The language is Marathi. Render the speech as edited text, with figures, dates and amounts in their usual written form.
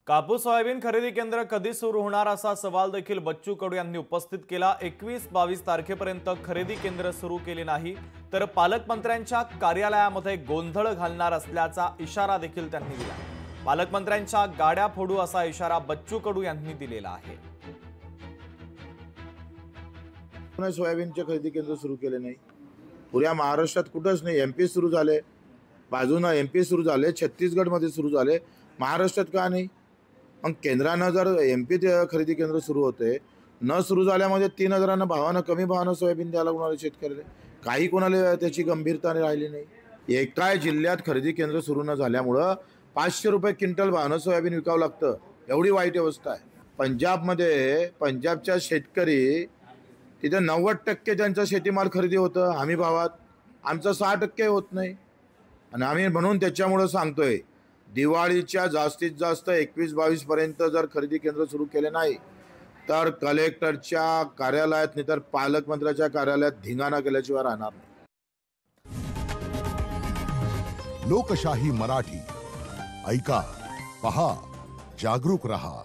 कापूस सोयाबीन खरेदी केंद्र कधी सुरू होणार असा सवाल देखील बच्चू कडू यांनी उपस्थित केला। 21-22 तारखेपर्यंत खरेदी केंद्र सुरू केले नाही तर पालकमंत्र्यांच्या कार्यालयामध्ये गोंधळ घालणार असल्याचा इशारा देखील त्यांनी दिला। पालकमंत्र्यांच्या गाड्या फोडू असा इशारा बच्चू कडू यांनी दिलेला आहे। सोयाबीनचे खरेदी केंद्र सुरू केले नाही, पुऱ्या महाराष्ट्रात कुठंच नाही। एमपी सुरू झाले, बाजूने एमपी सुरू झाले, छत्तीसगडमध्ये सुरू झाले, महाराष्ट्रात का नाही? मग केंद्रानं जर एमपी खरेदी केंद्र सुरू होते न सुरू झाल्यामध्ये 3000 भावानं कमी भावानं सोयाबीन द्यायला कोणाला शेतकऱ्याला काही कोणाला त्याची गंभीरता राहिली नाही। एका जिल्ह्यात खरेदी केंद्र सुरू न झाल्यामुळं 500 रुपये क्विंटल भावानं सोयाबीन विकावं लागतं, एवढी वाईट अवस्था आहे। पंजाबमध्ये पंजाबच्या शेतकरी तिथे 90% त्यांचा शेतीमाल खरेदी होतं हमी भावात, आमचं 6% होत नाही। आणि आम्ही म्हणून त्याच्यामुळे सांगतोय दिवाळीच्या जास्तीत जास्त 21-22 पर्यंत जर खरेदी केंद्र सुरू केले नाही तर कलेक्टरच्या कार्यालयात नाही तर पालकमंत्र्याच्या कार्यालयात धिंगाणा केल्याशिवाय राहणार नाही। लोकशाही मराठी ऐका, पहा, जागरूक रहा।